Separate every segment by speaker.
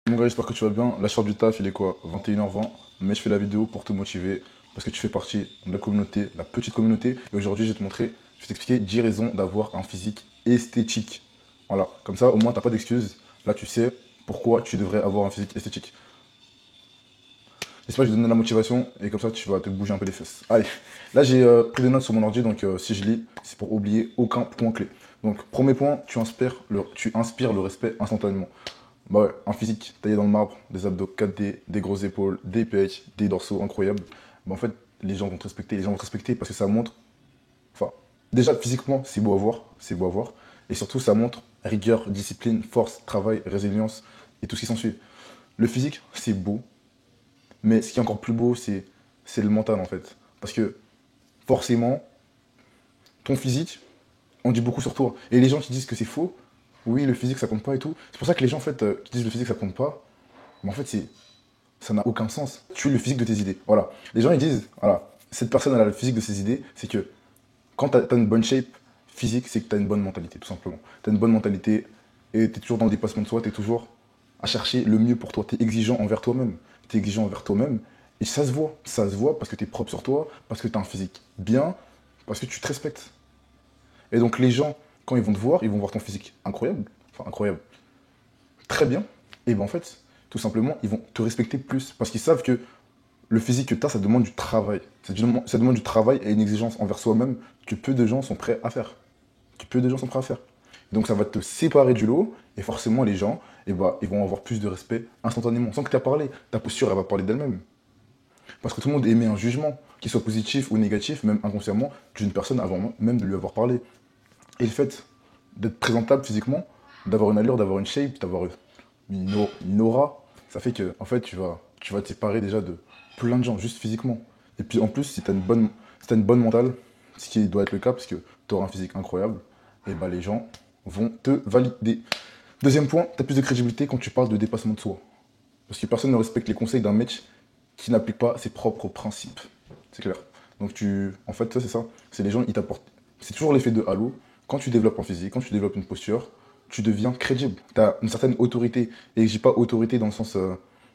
Speaker 1: Mon gars, j'espère que tu vas bien. La soir du taf, il est quoi? 21h20. Mais je fais la vidéo pour te motiver parce que tu fais partie de la communauté, la petite communauté. Et aujourd'hui, je vais te montrer, je vais t'expliquer 10 raisons d'avoir un physique esthétique. Voilà, comme ça, au moins, t'as pas d'excuses. Là, tu sais pourquoi tu devrais avoir un physique esthétique. J'espère que je vais te donner la motivation et comme ça, tu vas te bouger un peu les fesses. Allez, là, j'ai pris des notes sur mon ordi, donc si je lis, c'est pour oublier aucun point clé. Donc, premier point, tu inspires le respect instantanément. Bah ouais, un physique taillé dans le marbre, des abdos 4D, des grosses épaules, des pecs, des dorsaux incroyables. Bah en fait, les gens vont te respecter. Les gens vont te respecter parce que ça montre. Enfin, déjà physiquement, c'est beau à voir. C'est beau à voir. Et surtout, ça montre rigueur, discipline, force, travail, résilience et tout ce qui s'ensuit. Le physique, c'est beau. Mais ce qui est encore plus beau, c'est le mental en fait. Parce que forcément, ton physique, on dit beaucoup sur toi. Et les gens qui disent que c'est faux, oui, le physique ça compte pas et tout. C'est pour ça que les gens en fait qui disent le physique ça compte pas, mais en fait ça n'a aucun sens. Tu es le physique de tes idées. Voilà. Les gens ils disent, voilà, cette personne elle a le physique de ses idées, c'est que quand tu as une bonne shape physique, c'est que tu as une bonne mentalité, tout simplement. Tu as une bonne mentalité et tu es toujours dans le dépassement de soi, tu es toujours à chercher le mieux pour toi. Tu es exigeant envers toi-même. Tu es exigeant envers toi-même et ça se voit. Ça se voit parce que tu es propre sur toi, parce que tu as un physique bien, parce que tu te respectes. Et donc les gens, quand ils vont te voir, ils vont voir ton physique incroyable, enfin incroyable, très bien, et ben en fait, tout simplement, ils vont te respecter plus, parce qu'ils savent que le physique que tu as, ça demande du travail. Ça demande du travail et une exigence envers soi-même que peu de gens sont prêts à faire. Que peu de gens sont prêts à faire. Donc ça va te séparer du lot, et forcément les gens, eh ben, ils vont avoir plus de respect instantanément, sans que tu aies parlé. Ta posture, elle va parler d'elle-même. Parce que tout le monde émet un jugement, qu'il soit positif ou négatif, même inconsciemment, d'une personne avant même de lui avoir parlé. Et le fait d'être présentable physiquement, d'avoir une allure, d'avoir une shape, d'avoir une aura, ça fait que en fait, tu vas te séparer déjà de plein de gens, juste physiquement. Et puis en plus, si t'as une bonne mentale, ce qui doit être le cas, parce que tu auras un physique incroyable, et bah les gens vont te valider. Deuxième point, tu as plus de crédibilité quand tu parles de dépassement de soi. Parce que personne ne respecte les conseils d'un mec qui n'applique pas ses propres principes. C'est clair. Donc en fait, ça c'est ça. C'est les gens, ils t'apportent. C'est toujours l'effet de halo. Quand tu développes un physique, quand tu développes une posture, tu deviens crédible. Tu as une certaine autorité. Et je dis pas autorité dans le sens,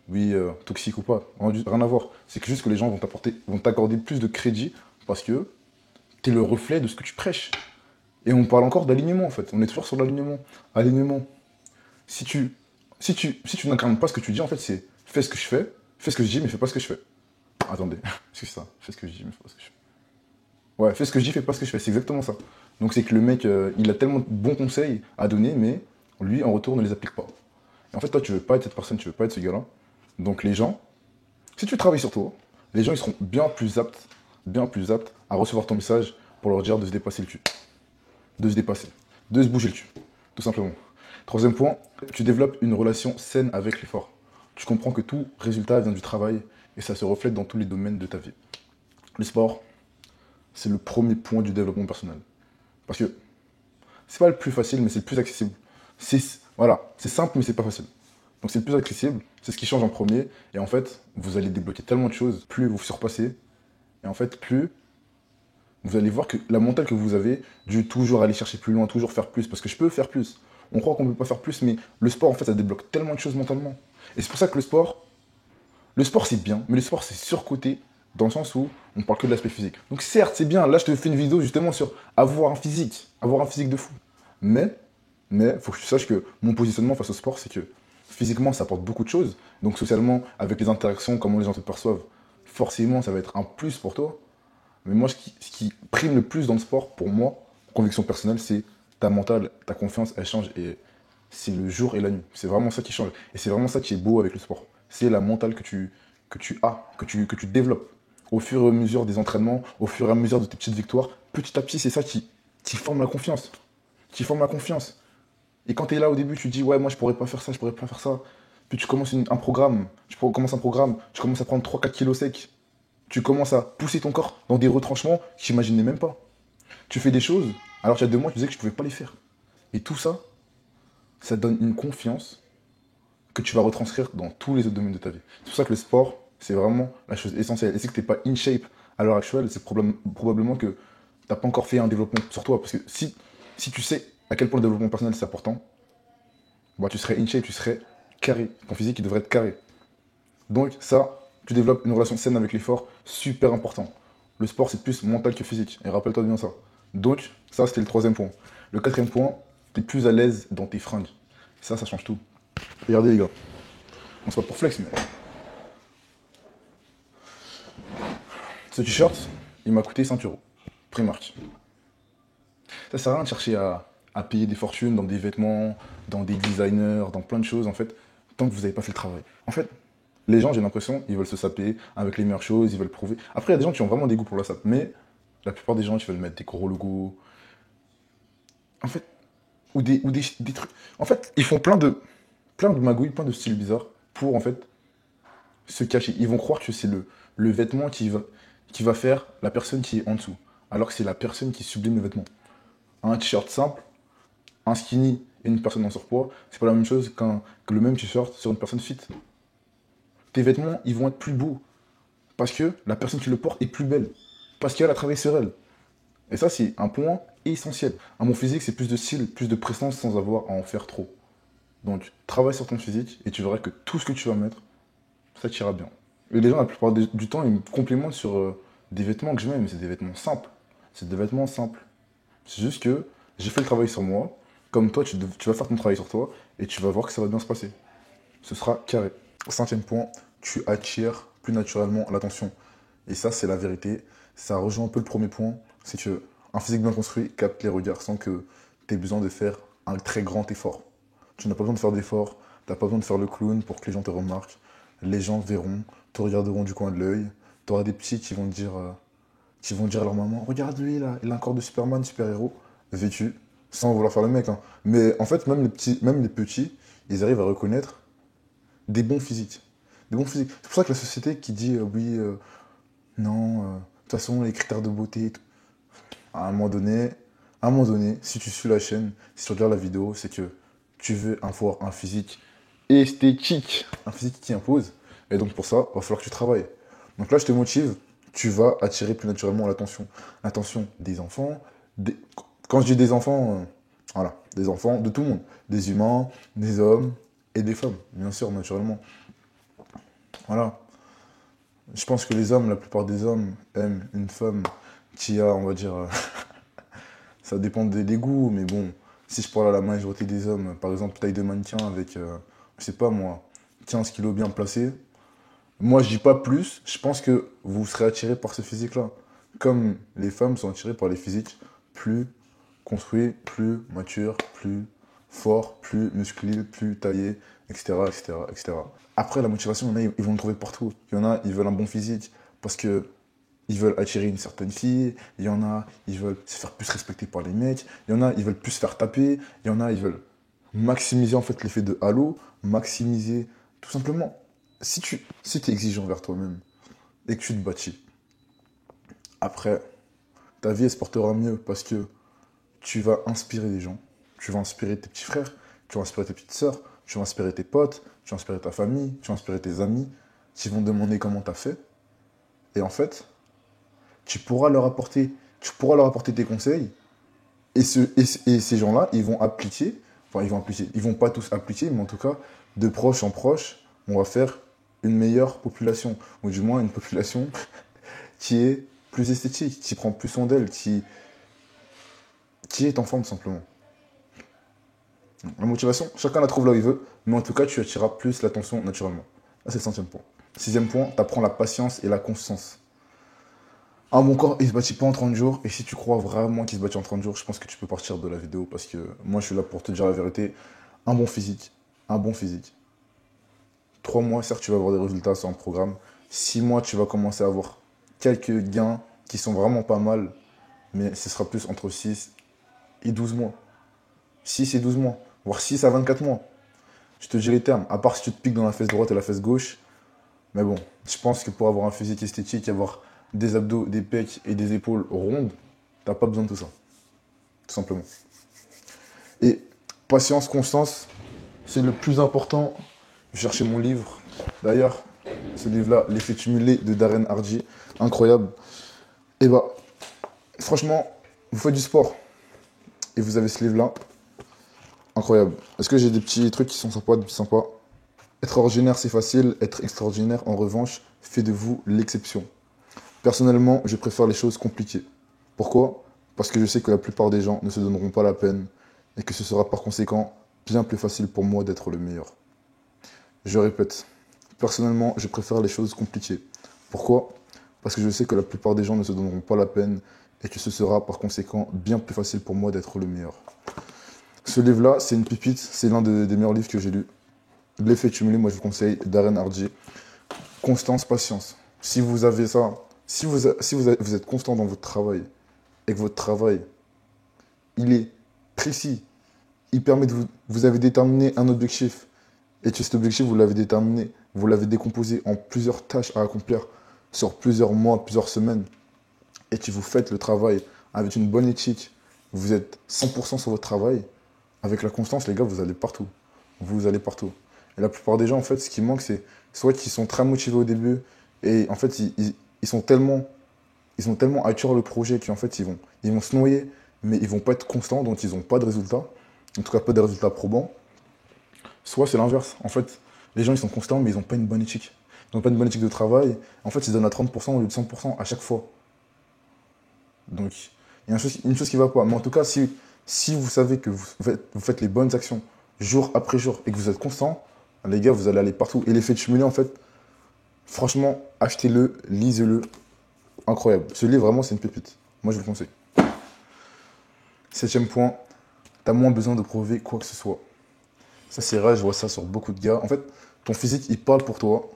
Speaker 1: oui, toxique ou pas. Rien à voir. C'est que juste que les gens vont t'accorder plus de crédit parce que tu es le reflet de ce que tu prêches. Et on parle encore d'alignement en fait. On est toujours sur l'alignement. Alignement. Si tu, si tu n'incarnes pas ce que tu dis, en fait, c'est fais ce que je fais, fais ce que je dis, mais fais pas ce que je fais. Attendez, c'est ça, fais ce que je dis, mais fais pas ce que je fais. Ouais, fais ce que je dis, fais pas ce que je fais, c'est exactement ça. Donc c'est que le mec, il a tellement de bons conseils à donner, mais lui, en retour, ne les applique pas. Et en fait, toi, tu veux pas être cette personne, tu veux pas être ce gars-là. Donc les gens, si tu travailles sur toi, les gens, ils seront bien plus aptes à recevoir ton message pour leur dire de se dépasser le cul. De se dépasser. De se bouger le cul. Tout simplement. Troisième point, tu développes une relation saine avec l'effort. Tu comprends que tout résultat vient du travail et ça se reflète dans tous les domaines de ta vie. Le sport, c'est le premier point du développement personnel. Parce que c'est pas le plus facile, mais c'est le plus accessible. Voilà, c'est simple, mais c'est pas facile. Donc c'est le plus accessible, c'est ce qui change en premier. Et en fait, vous allez débloquer tellement de choses, plus vous surpassez. Et en fait, plus vous allez voir que la mentale que vous avez, du toujours aller chercher plus loin, toujours faire plus, parce que je peux faire plus. On croit qu'on ne peut pas faire plus, mais le sport, en fait, ça débloque tellement de choses mentalement. Et c'est pour ça que le sport c'est bien, mais le sport c'est surcoté, dans le sens où on parle que de l'aspect physique. Donc certes, c'est bien, là je te fais une vidéo justement sur avoir un physique de fou. Mais, mais, faut que tu saches que mon positionnement face au sport, c'est que physiquement, ça apporte beaucoup de choses. Donc socialement, avec les interactions, comment les gens te perçoivent, forcément, ça va être un plus pour toi. Mais moi, ce qui prime le plus dans le sport, pour moi, conviction personnelle, c'est ta mentale, ta confiance, elle change et c'est le jour et la nuit. C'est vraiment ça qui change. Et c'est vraiment ça qui est beau avec le sport. C'est la mentale que tu as, que tu développes. Au fur et à mesure des entraînements, au fur et à mesure de tes petites victoires, petit à petit, c'est ça qui forme la confiance. Qui forme la confiance. Et quand tu es là au début, tu dis, ouais, moi, je pourrais pas faire ça, je pourrais pas faire ça. Puis tu commences un programme, tu commences à prendre 3 4 kilos secs. Tu commences à pousser ton corps dans des retranchements que tu n'imaginais même pas. Tu fais des choses, alors qu'il y a 2 mois, tu disais que tu pouvais pas les faire. Et tout ça, ça te donne une confiance que tu vas retranscrire dans tous les autres domaines de ta vie. C'est pour ça que le sport, c'est vraiment la chose essentielle. Et si tu n'es pas in shape à l'heure actuelle, c'est probablement que tu n'as pas encore fait un développement sur toi. Parce que si tu sais à quel point le développement personnel c'est important, bah, tu serais in shape, tu serais carré. Ton physique, il devrait être carré. Donc ça, tu développes une relation saine avec l'effort, super important. Le sport, c'est plus mental que physique. Et rappelle-toi bien ça. Donc, ça, c'était le troisième point. Le quatrième point, tu es plus à l'aise dans tes fringues. Ça change tout. Regardez les gars. On se pas pour flex, mais... Ce t-shirt, il m'a coûté 5 euros. Primark. Ça sert à rien de chercher à payer des fortunes dans des vêtements, dans des designers, dans plein de choses, en fait, tant que vous n'avez pas fait le travail. En fait, les gens, j'ai l'impression, ils veulent se saper avec les meilleures choses, ils veulent prouver. Après, il y a des gens qui ont vraiment des goûts pour la sape, mais la plupart des gens, ils veulent mettre des gros logos. En fait, ou des trucs. En fait, ils font plein de magouilles, plein de styles bizarres pour, en fait, se cacher. Ils vont croire que c'est le vêtement qui va faire la personne qui est en dessous, alors que c'est la personne qui sublime le vêtement. Un t-shirt simple, un skinny et une personne en surpoids, c'est pas la même chose que le même t-shirt sur une personne fit. Tes vêtements, ils vont être plus beaux parce que la personne qui le porte est plus belle, parce qu'elle a travaillé sur elle. Et ça, c'est un point essentiel. À mon physique, c'est plus de style, plus de prestance sans avoir à en faire trop. Donc, travaille sur ton physique et tu verras que tout ce que tu vas mettre, ça t'ira bien. Et les gens, la plupart du temps, ils me complimentent sur des vêtements que je mets, mais c'est des vêtements simples. C'est des vêtements simples. C'est juste que j'ai fait le travail sur moi. Comme toi, tu vas faire ton travail sur toi et tu vas voir que ça va bien se passer. Ce sera carré. Cinquième point, tu attires plus naturellement l'attention. Et ça, c'est la vérité. Ça rejoint un peu le premier point. C'est que un physique bien construit capte les regards sans que tu aies besoin de faire un très grand effort. Tu n'as pas besoin de faire d'effort. Tu n'as pas besoin de faire le clown pour que les gens te remarquent. Les gens verront, te regarderont du coin de l'œil. Tu auras des petits qui vont dire à leur maman, regarde lui là, il a un corps de Superman, super-héros, vêtu, sans vouloir faire le mec, hein. Mais en fait, même les petits, ils arrivent à reconnaître des bons physiques. Des bons physiques. C'est pour ça que la société qui dit, oui, non, de toute façon, les critères de beauté, et tout. À un moment donné, si tu suis la chaîne, si tu regardes la vidéo, c'est que tu veux avoir un physique esthétique, un physique qui impose. Et donc pour ça, il va falloir que tu travailles. Donc là, je te motive, tu vas attirer plus naturellement l'attention. L'attention des enfants, quand je dis des enfants, voilà, des enfants de tout le monde. Des humains, des hommes et des femmes, bien sûr, naturellement. Voilà. Je pense que les hommes, la plupart des hommes, aiment une femme qui a, on va dire, ça dépend des goûts, mais bon, si je parle à la majorité des hommes, par exemple, taille de mannequin avec, je sais pas moi, 15 kilos bien placés, moi je dis pas plus, je pense que vous serez attiré par ce physique-là. Comme les femmes sont attirées par les physiques plus construits, plus matures, plus forts, plus musclés, plus taillés, etc., etc., etc. Après, la motivation, il y en a, ils vont le trouver partout. Il y en a, ils veulent un bon physique parce que ils veulent attirer une certaine fille. Il y en a, ils veulent se faire plus respecter par les mecs. Il y en a, ils veulent plus se faire taper. Il y en a, ils veulent maximiser en fait l'effet de halo, maximiser tout simplement. Si tu es exigeant envers toi-même et que tu te bâtis, après, ta vie elle se portera mieux parce que tu vas inspirer les gens, tu vas inspirer tes petits frères, tu vas inspirer tes petites sœurs, tu vas inspirer tes potes, tu vas inspirer ta famille, tu vas inspirer tes amis, qui vont demander comment tu as fait. Et en fait, tu pourras leur apporter tes conseils. Et ces gens-là, ils vont appliquer, enfin ils vont pas tous appliquer, mais en tout cas, de proche en proche, on va faire une meilleure population, ou du moins une population qui est plus esthétique, qui prend plus soin d'elle, qui est en forme simplement. La motivation, chacun la trouve là où il veut, mais en tout cas, tu attireras plus l'attention naturellement. Là, c'est le cinquième point. Sixième point, tu apprends la patience et la constance. Un bon corps, il se bâtit pas en 30 jours, et si tu crois vraiment qu'il se bâtit en 30 jours, je pense que tu peux partir de la vidéo, parce que moi, je suis là pour te dire la vérité. Un bon physique. 3 mois, certes, tu vas avoir des résultats sur un programme. 6 mois, tu vas commencer à avoir quelques gains qui sont vraiment pas mal, mais ce sera plus entre 6 et 12 mois. 6 et 12 mois, voire 6 à 24 mois. Je te dis les termes, à part si tu te piques dans la fesse droite et la fesse gauche. Mais bon, je pense que pour avoir un physique esthétique, avoir des abdos, des pecs et des épaules rondes, t'as pas besoin de tout ça. Tout simplement. Et patience, constance, c'est le plus important. Je cherchais mon livre. D'ailleurs, ce livre-là, L'effet cumulé de Darren Hardy, incroyable. Et bah, franchement, vous faites du sport et vous avez ce livre-là, incroyable. Est-ce que j'ai des petits trucs qui sont sympas, des petits sympas? Être ordinaire, c'est facile. Être extraordinaire, en revanche, fait de vous l'exception. Personnellement, je préfère les choses compliquées. Pourquoi? Parce que je sais que la plupart des gens ne se donneront pas la peine et que ce sera par conséquent bien plus facile pour moi d'être le meilleur. Je répète, personnellement, je préfère les choses compliquées. Pourquoi? Parce que je sais que la plupart des gens ne se donneront pas la peine et que ce sera par conséquent bien plus facile pour moi d'être le meilleur. Ce livre-là, c'est une pépite, c'est l'un des meilleurs livres que j'ai lus. L'effet cumulé, moi je vous conseille, Darren Hardy. Constance, patience. Si vous avez ça, si vous êtes constant dans votre travail et que votre travail, il est précis, il permet de vous avez déterminé un objectif et que cet objectif, vous l'avez déterminé, vous l'avez décomposé en plusieurs tâches à accomplir sur plusieurs mois, plusieurs semaines et que vous faites le travail avec une bonne éthique, vous êtes 100% sur votre travail, avec la constance, les gars, vous allez partout. Vous allez partout. Et la plupart des gens, en fait, ce qui manque, c'est soit qu'ils sont très motivés au début et en fait, ils sont tellement à cœur le projet qu'en fait, ils vont se noyer, mais ils vont pas être constants, donc ils n'ont pas de résultats. En tout cas, pas de résultats probants. Soit c'est l'inverse. En fait, les gens, ils sont constants, mais ils n'ont pas une bonne éthique. Ils n'ont pas une bonne éthique de travail. En fait, ils donnent à 30% au lieu de 100% à chaque fois. Donc, il y a une chose qui ne va pas. Mais en tout cas, si vous savez que vous faites les bonnes actions jour après jour et que vous êtes constant, les gars, vous allez aller partout. Et l'effet de cumulé, en fait, franchement, achetez-le, lisez-le. Incroyable. Ce livre, vraiment, c'est une pépite. Moi, je vous le conseille. 7e point, t'as moins besoin de prouver quoi que ce soit. Ça, c'est vrai, je vois ça sur beaucoup de gars. En fait, ton physique, il parle pour toi.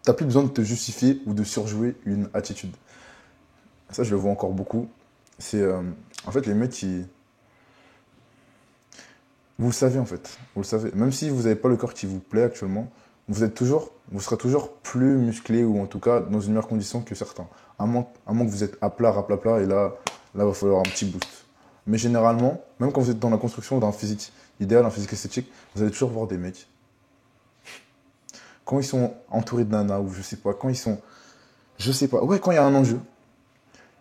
Speaker 1: T'as plus besoin de te justifier ou de surjouer une attitude. Ça, je le vois encore beaucoup. C'est, en fait, les mecs qui... Vous le savez, en fait. Vous le savez. Même si vous n'avez pas le corps qui vous plaît actuellement, vous serez toujours plus musclé ou en tout cas dans une meilleure condition que certains. À moins que vous êtes à plat, et là, il va falloir un petit boost. Mais généralement, même quand vous êtes dans la construction d'un physique idéal, un physique esthétique, vous allez toujours voir des mecs. Quand ils sont entourés de nanas ou je sais pas, quand il y a un enjeu,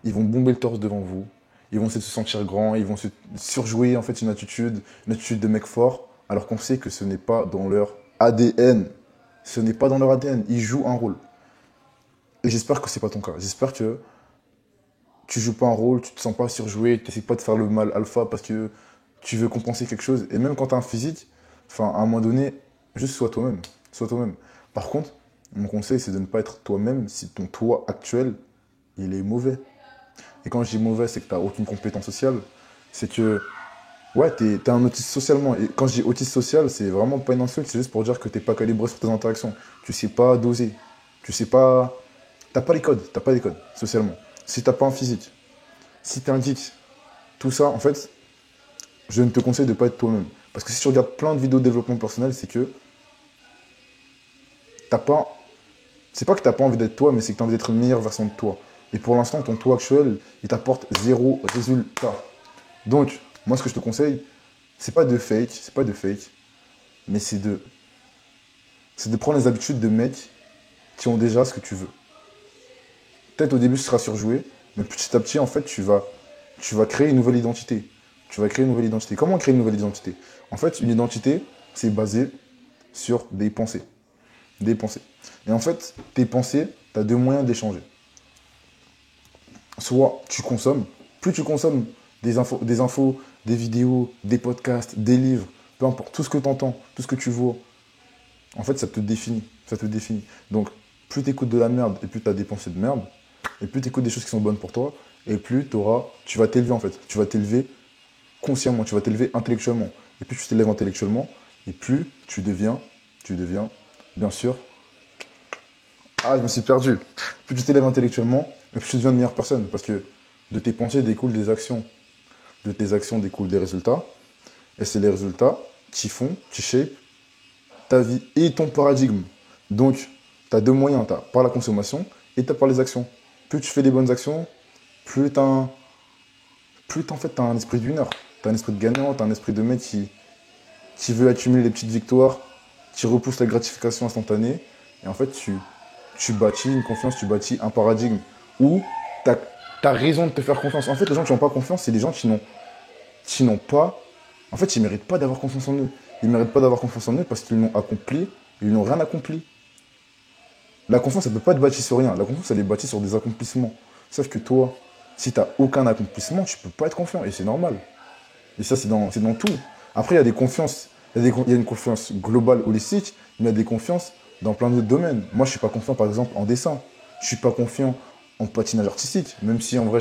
Speaker 1: ils vont bomber le torse devant vous, ils vont essayer de se sentir grands, ils vont se surjouer en fait une attitude de mec fort, alors qu'on sait que ce n'est pas dans leur ADN. Ce n'est pas dans leur ADN, ils jouent un rôle. Et j'espère que c'est pas ton cas. J'espère que tu joues pas un rôle, tu te sens pas surjoué, tu n'essaies pas de faire le mal alpha parce que tu veux compenser quelque chose. Et même quand tu as un physique, à un moment donné, juste sois toi-même. Sois toi-même. Par contre, mon conseil, c'est de ne pas être toi-même si ton toi actuel, il est mauvais. Et quand je dis mauvais, c'est que tu n'as aucune compétence sociale. C'est que, ouais, tu es un autiste socialement. Et quand je dis autiste social, c'est vraiment pas une insulte, c'est juste pour dire que tu n'es pas calibré sur tes interactions. Tu sais pas doser. Tu sais pas... T'as pas les codes, socialement. Si t'as pas un physique, si t'es un geek, tout ça, en fait, je ne te conseille de pas être toi-même. Parce que si tu regardes plein de vidéos de développement personnel, c'est que t'as pas... C'est pas que t'as pas envie d'être toi, mais c'est que t'as envie d'être une meilleure version de toi. Et pour l'instant, ton toi actuel, il t'apporte zéro résultat. Donc, moi, ce que je te conseille, c'est pas de fake, mais c'est de prendre les habitudes de mecs qui ont déjà ce que tu veux. Peut-être au début, ce sera surjoué, mais petit à petit, en fait, tu vas créer une nouvelle identité. Comment créer une nouvelle identité? En fait, une identité, c'est basé sur des pensées. Et en fait, tes pensées, tu as deux moyens d'échanger. Soit tu consommes, plus tu consommes des infos, des vidéos, des podcasts, des livres, peu importe, tout ce que tu entends, tout ce que tu vois, en fait, ça te définit. Donc, plus tu écoutes de la merde et plus tu as des pensées de merde, et plus tu écoutes des choses qui sont bonnes pour toi, et plus tu vas t'élever en fait. Tu vas t'élever consciemment, tu vas t'élever intellectuellement. Et plus tu t'élèves intellectuellement, et plus tu deviens, bien sûr... Ah, je me suis perdu. Plus tu t'élèves intellectuellement, et plus tu deviens une meilleure personne. Parce que de tes pensées découlent des actions. De tes actions découlent des résultats. Et c'est les résultats qui shapent ta vie et ton paradigme. Donc, tu as deux moyens. Tu as par la consommation et tu as par les actions. Plus tu fais des bonnes actions, plus tu as un esprit de winner. Tu as un esprit de gagnant, tu as un esprit de mec qui veut accumuler les petites victoires, qui repousse la gratification instantanée. Et en fait, tu bâtis une confiance, tu bâtis un paradigme où tu as raison de te faire confiance. En fait, les gens qui n'ont pas confiance, c'est des gens qui n'ont pas... En fait, ils ne méritent pas d'avoir confiance en eux. Ils ne méritent pas d'avoir confiance en eux parce qu'ils n'ont accompli Ils n'ont rien accompli. La confiance, elle ne peut pas être bâtie sur rien. La confiance, elle est bâtie sur des accomplissements. Sauf que toi, si tu n'as aucun accomplissement, tu ne peux pas être confiant. Et c'est normal. Et ça, c'est dans tout. Après, il y a des confiances. Il y a une confiance globale, holistique, mais il y a des confiances dans plein d'autres domaines. Moi, je ne suis pas confiant, par exemple, en dessin. Je ne suis pas confiant en patinage artistique. Même si, en vrai,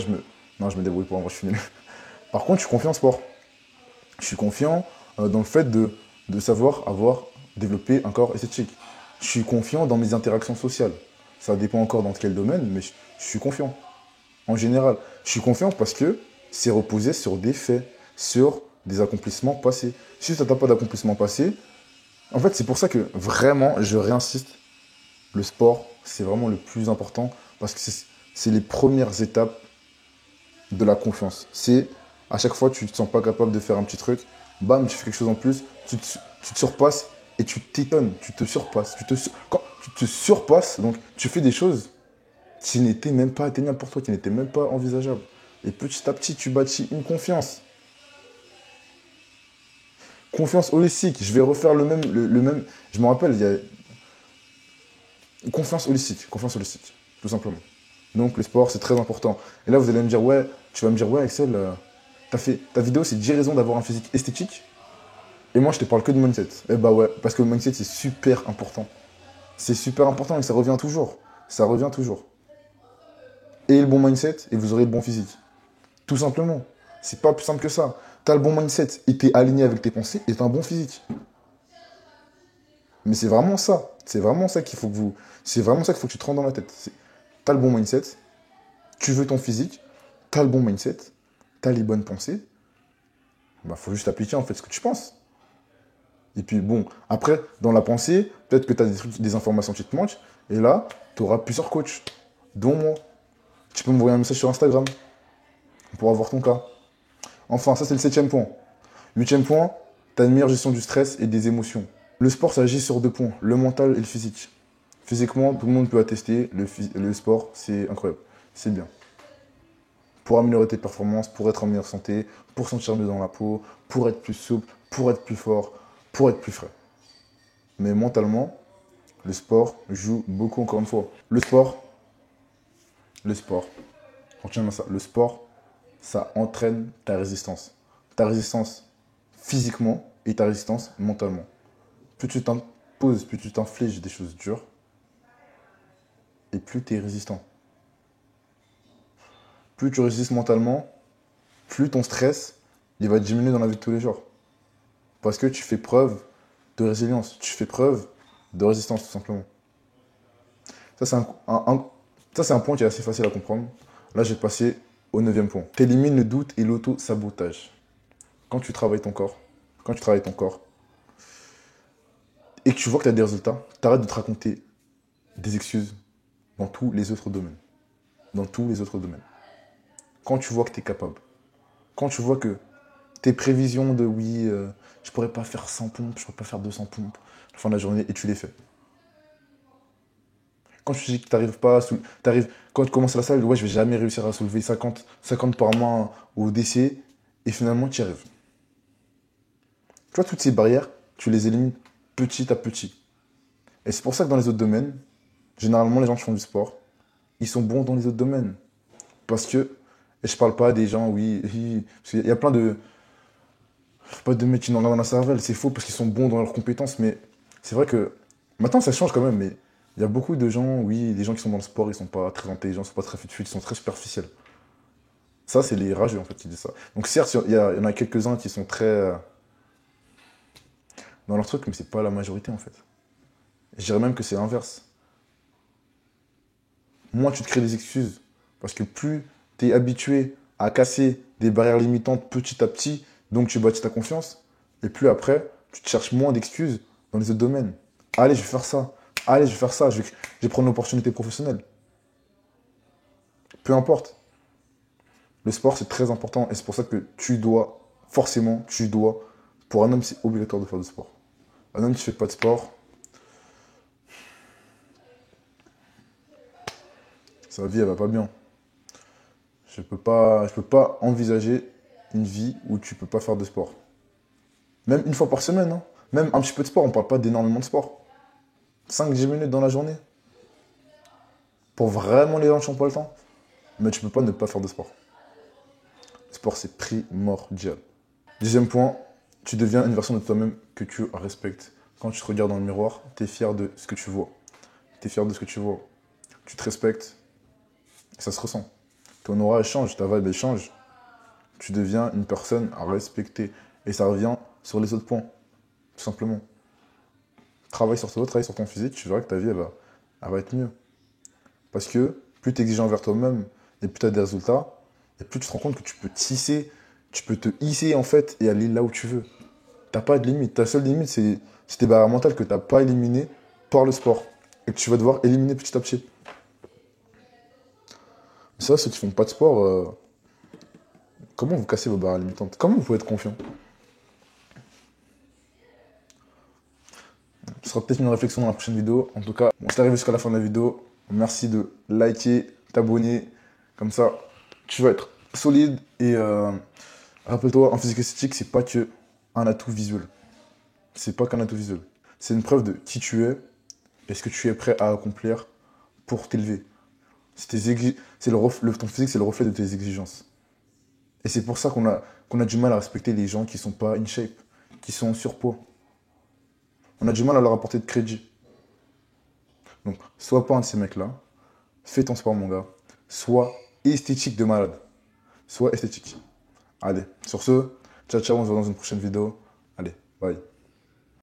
Speaker 1: Non, je me débrouille pas, en vrai, je suis nul. Par contre, je suis confiant en sport. Je suis confiant dans le fait de savoir avoir développé un corps esthétique. Je suis confiant dans mes interactions sociales. Ça dépend encore dans quel domaine, mais je suis confiant. En général, je suis confiant parce que c'est reposé sur des faits, sur des accomplissements passés. Si tu n'as pas d'accomplissement passé, en fait, c'est pour ça que vraiment, je réinsiste, le sport, c'est vraiment le plus important parce que c'est les premières étapes de la confiance. C'est à chaque fois, tu ne te sens pas capable de faire un petit truc, bam, tu fais quelque chose en plus, tu te surpasses et tu t'étonnes, tu te surpasses. Quand tu te surpasses, donc tu fais des choses qui n'étaient même pas atteignables pour toi, qui n'étaient même pas envisageables. Et petit à petit, tu bâtis une confiance. Confiance holistique. Je vais refaire le même. Je me rappelle, il y a confiance holistique, tout simplement. Donc le sport, c'est très important. Et là, vous allez me dire, ouais, tu vas me dire, ouais, Axel, ta vidéo, c'est 10 raisons d'avoir un physique esthétique. Et moi, je te parle que de mindset. Eh bah ouais, parce que le mindset, c'est super important. C'est super important et ça revient toujours. Ça revient toujours. Ayez le bon mindset et vous aurez le bon physique. Tout simplement. C'est pas plus simple que ça. T'as le bon mindset et t'es aligné avec tes pensées et t'as un bon physique. Mais c'est vraiment ça. C'est vraiment ça qu'il faut que vous. C'est vraiment ça qu'il faut que tu te rendes dans la tête. T'as le bon mindset, tu veux ton physique, t'as le bon mindset, t'as les bonnes pensées. Bah, faut juste appliquer en fait ce que tu penses. Et puis bon, après, dans la pensée, peut-être que tu as des informations qui te manquent, et là, tu auras plusieurs coachs, dont moi. Tu peux m'envoyer un message sur Instagram pour avoir ton cas. Enfin, ça c'est le 7e point. 8e point, tu as une meilleure gestion du stress et des émotions. Le sport, ça agit sur 2 points, le mental et le physique. Physiquement, tout le monde peut attester, le sport, c'est incroyable, c'est bien. Pour améliorer tes performances, pour être en meilleure santé, pour sentir mieux dans la peau, pour être plus souple, pour être plus fort, pour être plus frais. Mais mentalement, le sport joue beaucoup, encore une fois. Le sport, retiens bien ça, le sport, ça entraîne ta résistance. Ta résistance physiquement et ta résistance mentalement. Plus tu t'imposes, plus tu t'infliges des choses dures, et plus tu es résistant. Plus tu résistes mentalement, plus ton stress, il va diminuer dans la vie de tous les jours. Parce que tu fais preuve de résilience, tu fais preuve de résistance, tout simplement. Ça, c'est un point qui est assez facile à comprendre. Là, j'ai passé au 9e point. T'élimines le doute et l'auto-sabotage. Quand tu travailles ton corps, et que tu vois que tu as des résultats, t'arrêtes de te raconter des excuses dans tous les autres domaines. Dans tous les autres domaines. Quand tu vois que tu es capable, quand tu vois que tes prévisions de oui, je pourrais pas faire 100 pompes, je pourrais pas faire 200 pompes à la fin de la journée, et tu les fais. Quand tu dis que tu n'arrives pas quand tu commences la salle, ouais, je vais jamais réussir à soulever 50 par mois au DC, et finalement, tu y arrives. Tu vois, toutes ces barrières, tu les élimines petit à petit. Et c'est pour ça que dans les autres domaines, généralement, les gens qui font du sport, ils sont bons dans les autres domaines. Parce que, et je parle pas des gens, oui, parce qu'il y a plein de, pas de mecs qui n'ont rien dans la cervelle, c'est faux parce qu'ils sont bons dans leurs compétences, mais c'est vrai que, maintenant ça change quand même, mais il y a beaucoup de gens, oui, des gens qui sont dans le sport, ils sont pas très intelligents, ils sont pas très fit, ils sont très superficiels. Ça, c'est les rageux en fait qui disent ça. Donc certes, il y en a quelques-uns qui sont très dans leur truc, mais c'est pas la majorité en fait. Je dirais même que c'est l'inverse. Moins tu te crées des excuses, parce que plus tu es habitué à casser des barrières limitantes petit à petit, donc tu bâtis ta confiance, et plus après, tu te cherches moins d'excuses dans les autres domaines. Allez, je vais faire ça. Allez, je vais faire ça. Je vais prendre l'opportunité professionnelle. Peu importe. Le sport, c'est très important, et c'est pour ça que forcément, pour un homme, c'est obligatoire de faire du sport. Un homme qui ne fait pas de sport, sa vie, elle va pas bien. Je peux pas envisager une vie où tu peux pas faire de sport. Même une fois par semaine, hein. Même un petit peu de sport, on parle pas d'énormément de sport. 5-10 minutes dans la journée. Pour vraiment les gens qui n'ont pas le temps. Mais tu peux pas ne pas faire de sport. Le sport, c'est primordial. Deuxième point, tu deviens une version de toi-même que tu respectes. Quand tu te regardes dans le miroir, tu es fier de ce que tu vois. Tu es fier de ce que tu vois. Tu te respectes. Et ça se ressent. Ton aura, elle change, ta vibe, elle change. Tu deviens une personne à respecter. Et ça revient sur les autres points. Tout simplement. Travaille sur toi, travaille sur ton physique, tu verras que ta vie, elle va être mieux. Parce que plus tu es exigeant envers toi-même et plus tu as des résultats, et plus tu te rends compte que tu peux tisser, tu peux te hisser en fait et aller là où tu veux. T'as pas de limite. Ta seule limite, c'est tes barrières mentales que tu n'as pas éliminées par le sport. Et que tu vas devoir éliminer petit à petit. Mais ça, ceux qui font pas de sport, comment vous cassez vos barrières limitantes? Comment vous pouvez être confiant? Ce sera peut-être une réflexion dans la prochaine vidéo. En tout cas, bon, c'est arrivé jusqu'à la fin de la vidéo. Merci de liker, t'abonner. Comme ça, tu vas être solide. Et rappelle-toi, en physique esthétique, c'est pas que un atout visuel. C'est pas qu'un atout visuel. C'est une preuve de qui tu es et ce que tu es prêt à accomplir pour t'élever. Ton physique, c'est le reflet de tes exigences. Et c'est pour ça qu'on a du mal à respecter les gens qui sont pas in shape, qui sont en surpoids. On a du mal à leur apporter de crédit. Donc, sois pas un de ces mecs-là. Fais ton sport, mon gars. Sois esthétique de malade. Sois esthétique. Allez, sur ce, ciao, ciao, on se voit dans une prochaine vidéo. Allez, bye.